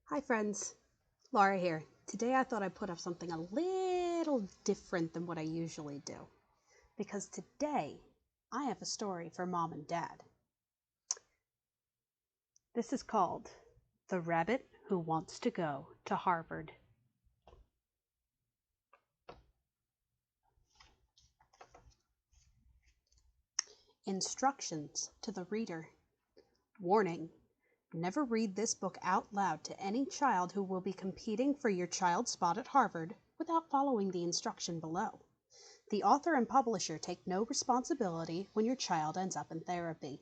Hi friends, Laura here. Today I thought I'd put up something a little different than what I usually do, because today I have a story for Mom and Dad. This is called The Rabbit Who Wants to Go to Harvard. Instructions to the reader. Warning: never read this book out loud to any child who will be competing for your child's spot at Harvard without following the instruction below. The author and publisher take no responsibility when your child ends up in therapy.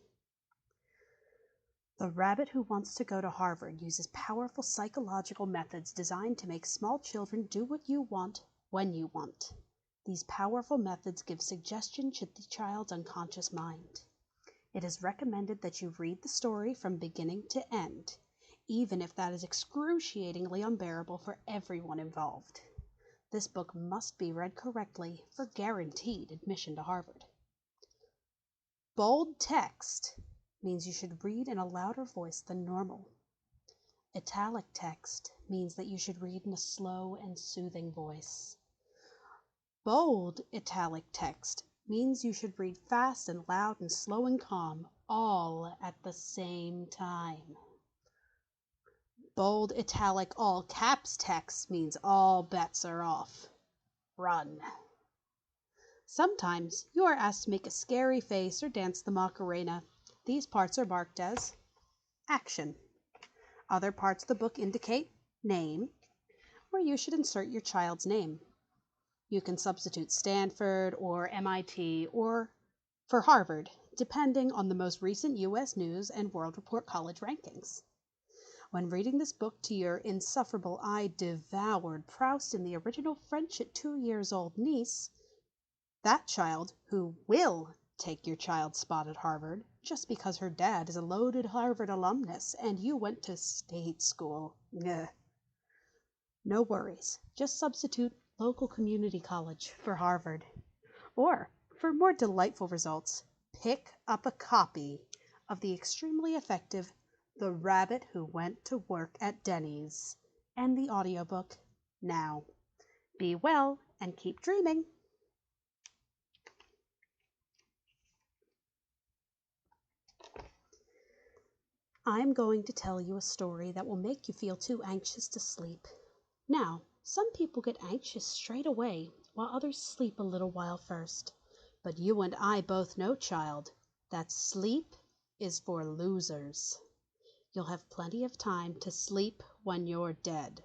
The Rabbit Who Wants to Go to Harvard uses powerful psychological methods designed to make small children do what you want when you want. These powerful methods give suggestion to the child's unconscious mind. It is recommended that you read the story from beginning to end, even if that is excruciatingly unbearable for everyone involved. This book must be read correctly for guaranteed admission to Harvard. Bold text means you should read in a louder voice than normal. Italic text means that you should read in a slow and soothing voice. Bold italic text means you should read fast and loud and slow and calm, all at the same time. Bold italic all caps text means all bets are off. Run. Sometimes you are asked to make a scary face or dance the Macarena. These parts are marked as action. Other parts of the book indicate name, where you should insert your child's name. You can substitute Stanford or MIT or for Harvard, depending on the most recent U.S. News and World Report college rankings. When reading this book to your insufferable eye-devoured Proust in the original French at 2 years old niece, that child who will take your child's spot at Harvard just because her dad is a loaded Harvard alumnus and you went to state school. Ugh. No worries, just substitute local community college for Harvard. Or, for more delightful results, pick up a copy of the extremely effective The Rabbit Who Went to Work at Denny's and the audiobook now. Be well and keep dreaming. I'm going to tell you a story that will make you feel too anxious to sleep. Now, some people get anxious straight away, while others sleep a little while first. But you and I both know, child, that sleep is for losers. You'll have plenty of time to sleep when you're dead.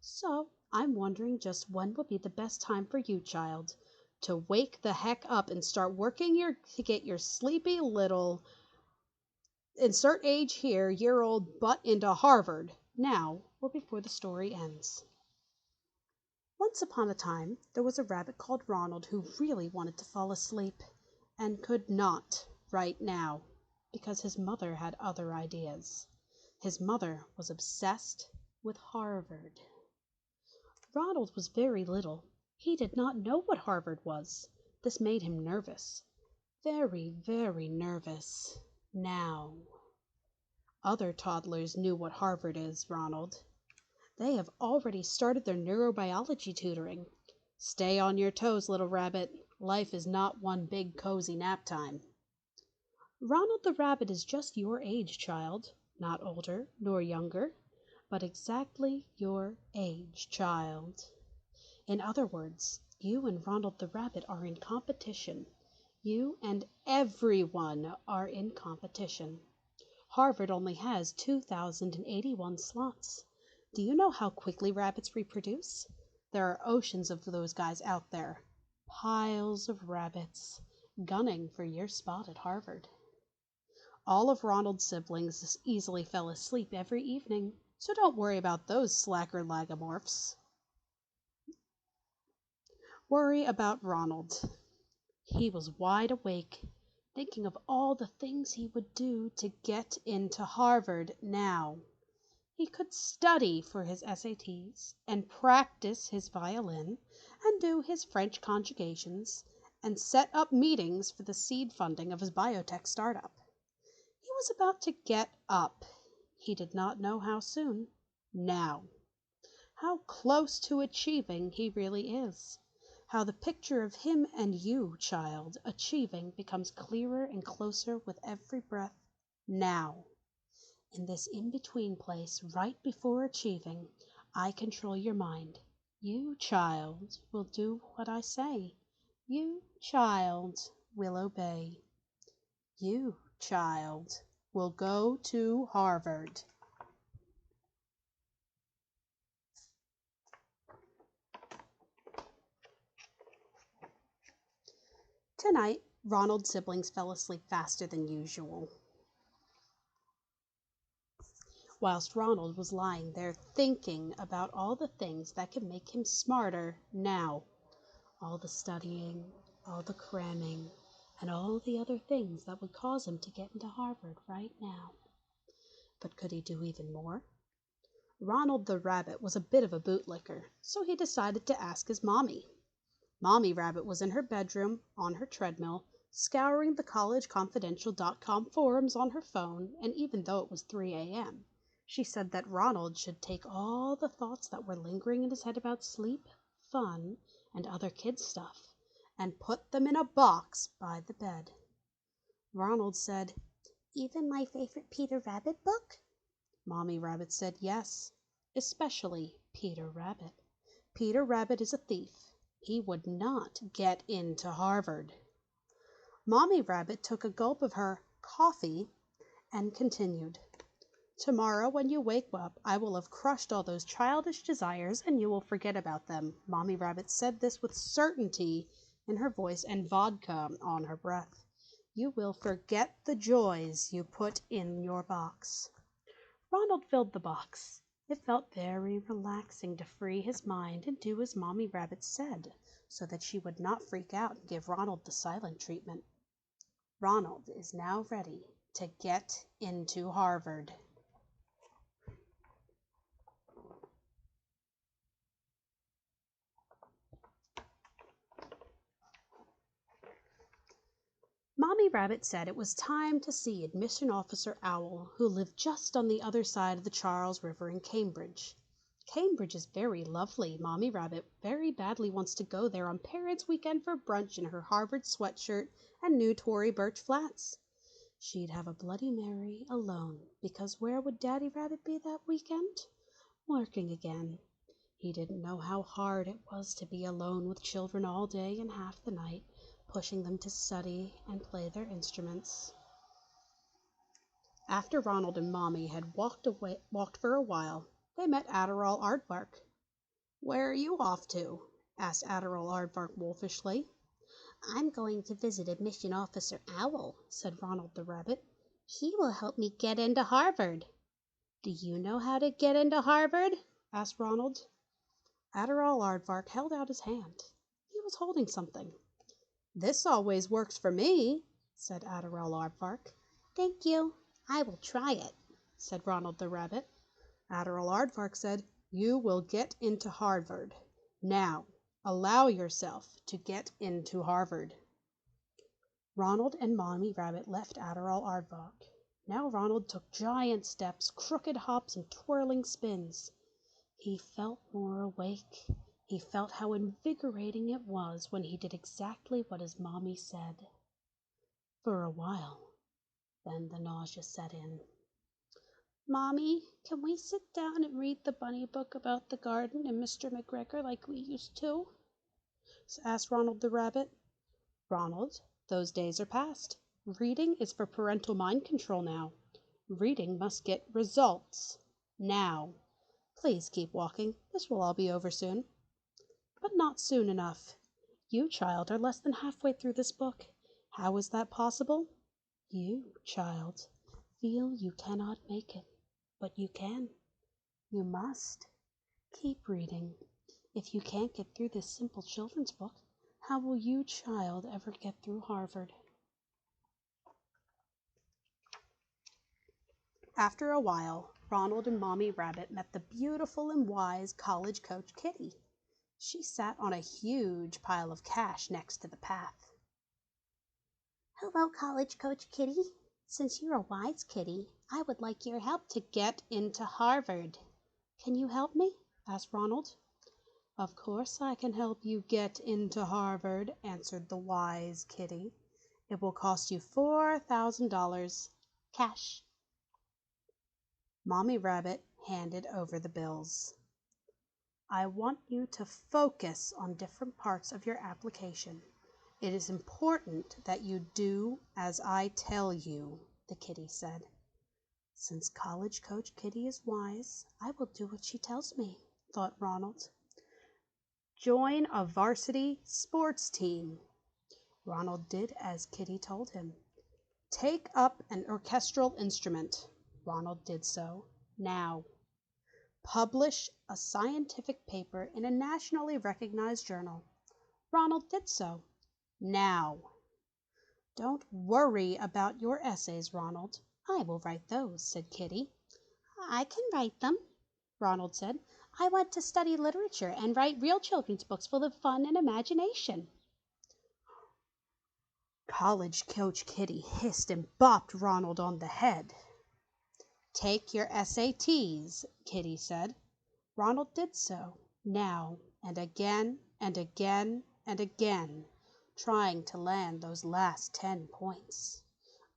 So, I'm wondering just when will be the best time for you, child, to wake the heck up and start working to get your sleepy little insert age here, year-old butt into Harvard, now or before the story ends. Once upon a time, there was a rabbit called Ronald who really wanted to fall asleep, and could not right now, because his mother had other ideas. His mother was obsessed with Harvard. Ronald was very little. He did not know what Harvard was. This made him nervous. Very, very nervous. Now. Other toddlers knew what Harvard is, Ronald. They have already started their neurobiology tutoring. Stay on your toes, little rabbit. Life is not one big cozy nap time. Ronald the rabbit is just your age, child. Not older nor younger, but exactly your age, child. In other words, you and Ronald the rabbit are in competition. You and everyone are in competition. Harvard only has 2,081 slots. Do you know how quickly rabbits reproduce? There are oceans of those guys out there. Piles of rabbits, gunning for your spot at Harvard. All of Ronald's siblings easily fell asleep every evening, so don't worry about those slacker lagomorphs. Worry about Ronald. He was wide awake, thinking of all the things he would do to get into Harvard now. He could study for his SATs, and practice his violin, and do his French conjugations, and set up meetings for the seed funding of his biotech startup. He was about to get up. He did not know how soon. now. How close to achieving he really is. How the picture of him and you, child, achieving becomes clearer and closer with every breath. Now. In this in-between place, right before achieving, I control your mind. You, child, will do what I say. You, child, will obey. You, child, will go to Harvard. Tonight, Ronald's siblings fell asleep faster than usual. Whilst Ronald was lying there thinking about all the things that could make him smarter now. All the studying, all the cramming, and all the other things that would cause him to get into Harvard right now. But could he do even more? Ronald the Rabbit was a bit of a bootlicker, so he decided to ask his mommy. Mommy Rabbit was in her bedroom, on her treadmill, scouring the collegeconfidential.com forums on her phone, and even though it was 3 a.m., she said that Ronald should take all the thoughts that were lingering in his head about sleep, fun, and other kid stuff, and put them in a box by the bed. Ronald said, "Even my favorite Peter Rabbit book?" Mommy Rabbit said yes, especially Peter Rabbit. Peter Rabbit is a thief. He would not get into Harvard. Mommy Rabbit took a gulp of her coffee and continued. Tomorrow when you wake up, I will have crushed all those childish desires and you will forget about them. Mommy Rabbit said this with certainty in her voice and vodka on her breath. You will forget the joys you put in your box. Ronald filled the box. It felt very relaxing to free his mind and do as Mommy Rabbit said, so that she would not freak out and give Ronald the silent treatment. Ronald is now ready to get into Harvard. Mommy Rabbit said it was time to see Admission Officer Owl, who lived just on the other side of the Charles River in Cambridge. Cambridge is very lovely. Mommy Rabbit very badly wants to go there on Parents' Weekend for brunch in her Harvard sweatshirt and new Tory birch flats. She'd have a Bloody Mary alone, because where would Daddy Rabbit be that weekend? Working again. He didn't know how hard it was to be alone with children all day and half the night, pushing them to study and play their instruments. After Ronald and Mommy had walked for a while, they met Adderall Aardvark. "Where are you off to?" asked Adderall Aardvark wolfishly. "I'm going to visit Admission Officer Owl," said Ronald the Rabbit. "He will help me get into Harvard." "Do you know how to get into Harvard?" asked Ronald. Adderall Aardvark held out his hand. He was holding something. "This always works for me," said Adderall Aardvark. "Thank you. I will try it," said Ronald the Rabbit. Adderall Aardvark said, "You will get into Harvard. Now, allow yourself to get into Harvard." Ronald and Mommy Rabbit left Adderall Aardvark. Now Ronald took giant steps, crooked hops, and twirling spins. He felt more awake. He felt how invigorating it was when he did exactly what his mommy said. For a while, then the nausea set in. "Mommy, can we sit down and read the bunny book about the garden and Mr. McGregor like we used to?" asked Ronald the Rabbit. "Ronald, those days are past. Reading is for parental mind control now. Reading must get results now. Please keep walking. This will all be over soon." "But not soon enough. You, child, are less than halfway through this book. How is that possible? You, child, feel you cannot make it, but you can. You must. Keep reading. If you can't get through this simple children's book, how will you, child, ever get through Harvard?" After a while, Ronald and Mommy Rabbit met the beautiful and wise college coach Kitty. She sat on a huge pile of cash next to the path. "Hello, College Coach Kitty. Since you're a wise kitty, I would like your help to get into Harvard." Can you help me? Asked Ronald. Of course I can help you get into Harvard, answered the wise kitty. It will cost you $4,000 cash. Mommy Rabbit handed over the bills. I want you to focus on different parts of your application. It is important that you do as I tell you, the kitty said. Since College Coach Kitty is wise, I will do what she tells me, thought Ronald. Join a varsity sports team. Ronald did as Kitty told him. Take up an orchestral instrument. Ronald did so. Now. Publish a scientific paper in a nationally recognized journal. Ronald did so. Now. Don't worry about your essays, Ronald. I will write those, said Kitty. I can write them, Ronald said. I want to study literature and write real children's books full of fun and imagination. College Coach Kitty hissed and bopped Ronald on the head. Take your SATs, Kitty said. Ronald did so, now, and again, and again, and again, trying to land those last 10 points.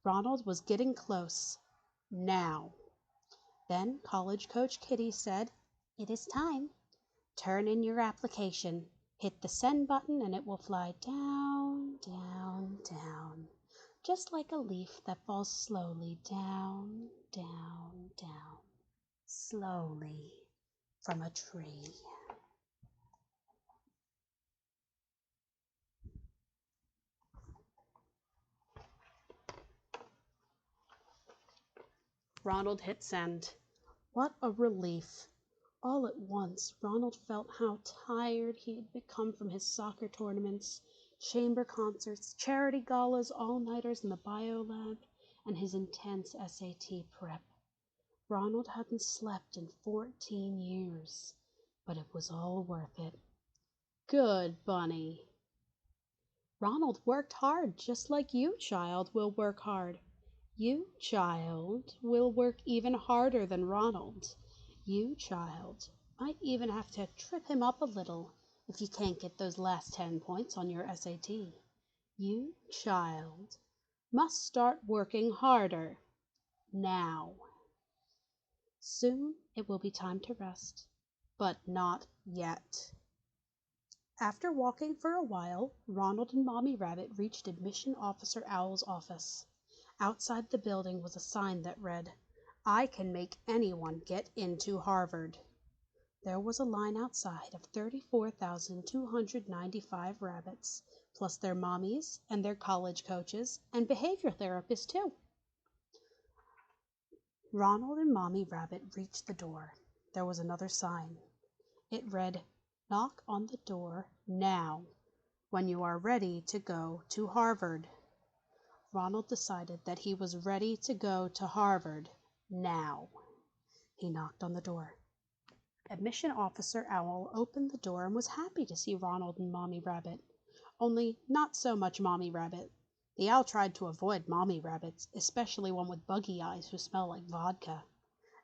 Ronald was getting close. Now. Then College Coach Kitty said, It is time. Turn in your application. Hit the send button and it will fly down, down, down, just like a leaf that falls slowly down, down, down, slowly from a tree. Ronald hit send. What a relief. All at once, Ronald felt how tired he had become from his soccer tournaments, chamber concerts, charity galas, all-nighters in the bio lab, and his intense SAT prep. Ronald hadn't slept in 14 years, but it was all worth it. Good bunny. Ronald worked hard, just like you, child, will work hard. You, child, will work even harder than Ronald. You, child, might even have to trip him up a little if you can't get those last 10 points on your SAT. You, child, must start working harder now. Soon it will be time to rest, but not yet. After walking for a while, Ronald and Mommy Rabbit reached Admission Officer Owl's office. Outside the building was a sign that read, I can make anyone get into Harvard. There was a line outside of 34,295 rabbits, plus their mommies and their college coaches and behavior therapists too. Ronald and Mommy Rabbit reached the door. There was another sign. It read, Knock on the door now when you are ready to go to Harvard. Ronald decided that he was ready to go to Harvard now. He knocked on the door. Admission Officer Owl opened the door and was happy to see Ronald and Mommy Rabbit. Only not so much Mommy Rabbit. The owl tried to avoid Mommy Rabbits, especially one with buggy eyes who smell like vodka.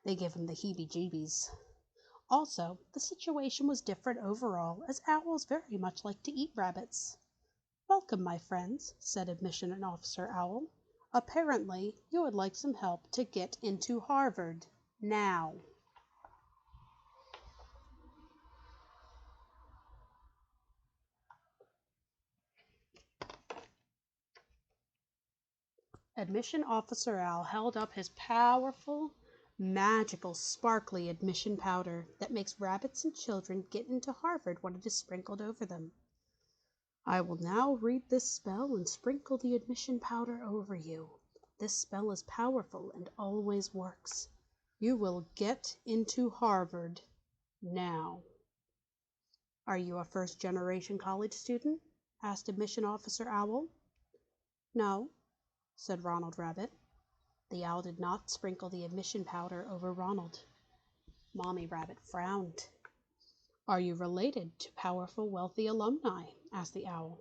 They gave him the heebie-jeebies. Also, the situation was different overall, as owls very much like to eat rabbits. Welcome, my friends, said Admission Officer Owl. Apparently, you would like some help to get into Harvard now. Admission Officer Owl held up his powerful, magical, sparkly admission powder that makes rabbits and children get into Harvard when it is sprinkled over them. I will now read this spell and sprinkle the admission powder over you. This spell is powerful and always works. You will get into Harvard now. Are you a first-generation college student? Asked Admission Officer Owl. No, said Ronald Rabbit. The owl did not sprinkle the admission powder over Ronald. Mommy Rabbit frowned. Are you related to powerful, wealthy alumni? Asked the owl.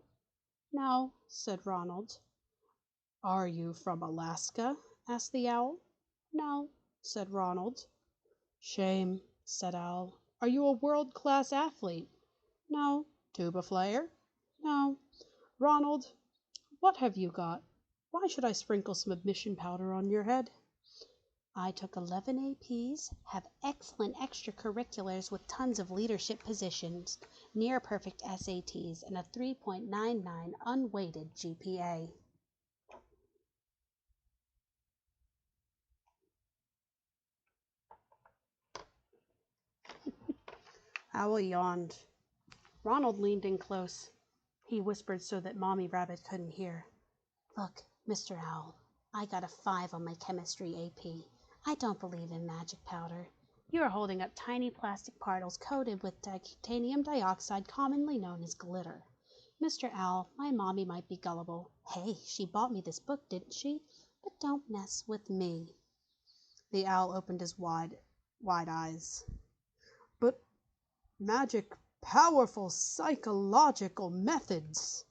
No, said Ronald. Are you from Alaska? Asked the owl. No, said Ronald. Shame, said Owl. Are you a world-class athlete? No. Tuba player? No. Ronald, what have you got? Why should I sprinkle some admission powder on your head? I took 11 APs, have excellent extracurriculars with tons of leadership positions, near perfect SATs, and a 3.99 unweighted GPA. Owl yawned. Ronald leaned in close. He whispered so that Mommy Rabbit couldn't hear. Look, Mr. Owl, I got a 5 on my chemistry AP. I don't believe in magic powder. You are holding up tiny plastic particles coated with titanium dioxide, commonly known as glitter. Mr. Owl, my mommy might be gullible. Hey, she bought me this book, didn't she? But don't mess with me. The owl opened his wide eyes. But magic, powerful psychological methods.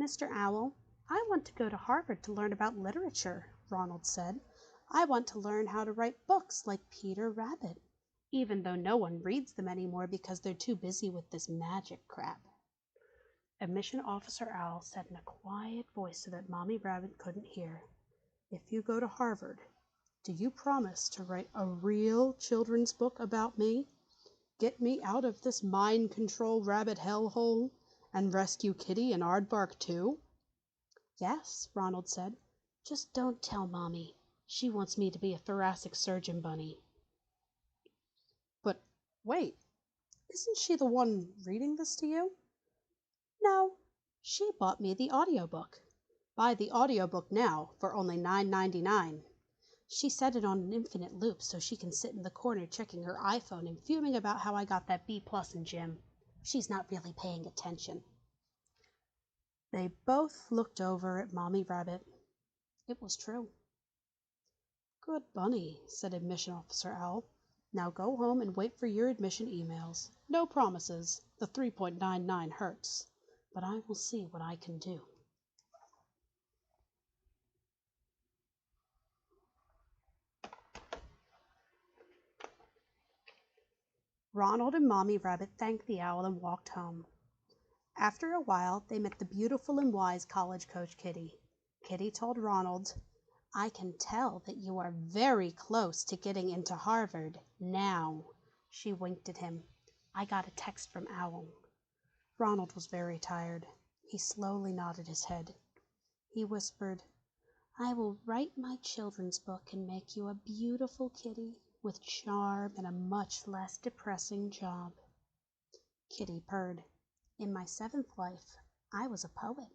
Mr. Owl, I want to go to Harvard to learn about literature, Ronald said. I want to learn how to write books like Peter Rabbit, even though no one reads them anymore because they're too busy with this magic crap. Admission Officer Owl said in a quiet voice so that Mommy Rabbit couldn't hear. If you go to Harvard, do you promise to write a real children's book about me? Get me out of this mind control rabbit hellhole and rescue Kitty and Aardvark too? Yes, Ronald said. Just don't tell Mommy. She wants me to be a thoracic surgeon bunny. But wait, isn't she the one reading this to you? No, she bought me the audiobook. Buy the audiobook now for only $9.99. She set it on an infinite loop so she can sit in the corner checking her iPhone and fuming about how I got that B+ in gym. She's not really paying attention. They both looked over at Mommy Rabbit. It was true. Good bunny, said Admission Officer Owl. Now go home and wait for your admission emails. No promises. The 3.99 hurts. But I will see what I can do. Ronald and Mommy Rabbit thanked the owl and walked home. After a while, they met the beautiful and wise college coach Kitty. Kitty told Ronald, I can tell that you are very close to getting into Harvard now. She winked at him. I got a text from Owl. Ronald was very tired. He slowly nodded his head. He whispered, I will write my children's book and make you a beautiful kitty with charm and a much less depressing job. Kitty purred. In my 7th life, I was a poet.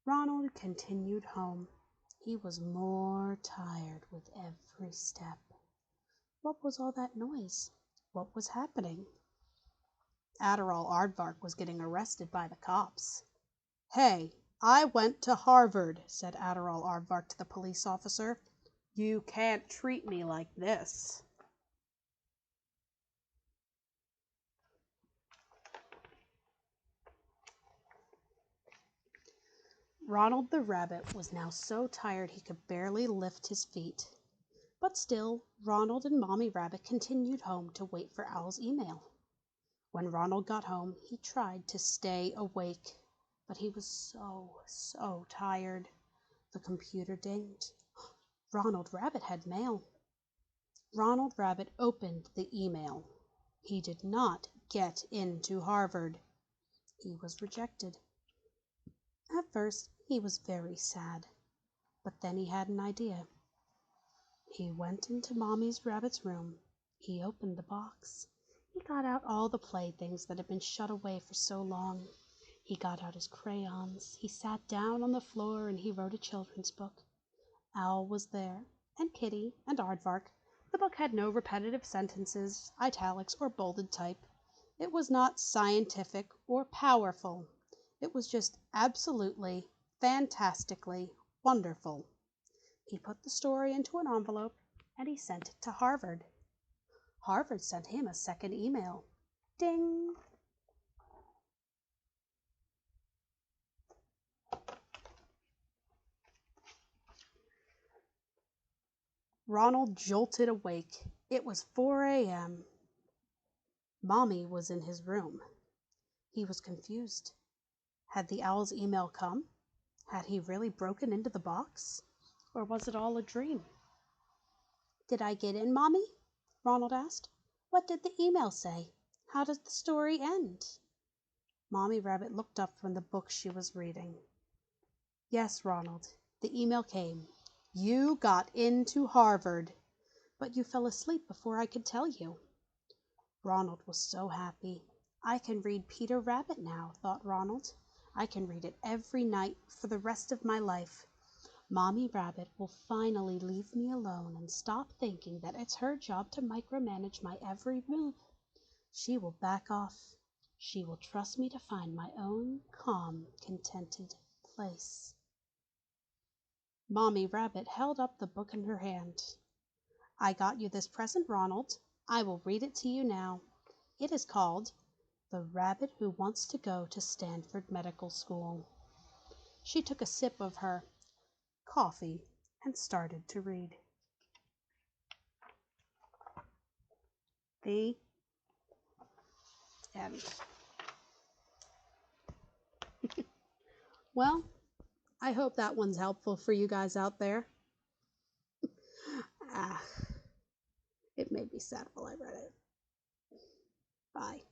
Ronald continued home. He was more tired with every step. What was all that noise? What was happening? Adderall Aardvark was getting arrested by the cops. Hey, I went to Harvard, said Adderall Aardvark to the police officer. You can't treat me like this. Ronald the rabbit was now so tired he could barely lift his feet. But still, Ronald and Mommy Rabbit continued home to wait for Owl's email. When Ronald got home, he tried to stay awake, but he was so tired. The computer dinged. Ronald Rabbit had mail. Ronald Rabbit opened the email. He did not get into Harvard. He was rejected. At first, he was very sad, but then he had an idea. He went into Mommy Rabbit's room. He opened the box. He got out all the playthings that had been shut away for so long. He got out his crayons. He sat down on the floor and he wrote a children's book. Owl was there, and Kitty, and Aardvark. The book had no repetitive sentences, italics, or bolded type. It was not scientific or powerful. It was just absolutely, fantastically wonderful. He put the story into an envelope and he sent it to Harvard. Harvard sent him a second email. Ding! Ronald jolted awake. It was 4 a.m. Mommy was in his room. He was confused. Had the owl's email come? Had he really broken into the box? Or was it all a dream? "Did I get in, Mommy?" Ronald asked. "What did the email say? How does the story end?" Mommy Rabbit looked up from the book she was reading. "Yes, Ronald, the email came. You got into Harvard, but you fell asleep before I could tell you." Ronald was so happy. "I can read Peter Rabbit now," thought Ronald. "I can read it every night for the rest of my life. Mommy Rabbit will finally leave me alone and stop thinking that it's her job to micromanage my every move. She will back off. She will trust me to find my own calm, contented place." Mommy Rabbit held up the book in her hand. "I got you this present, Ronald. I will read it to you now. It is called The Rabbit Who Wants to Go to Stanford Medical School." She took a sip of her coffee and started to read. The end. Well, I hope that one's helpful for you guys out there. It made me sad while I read it. Bye.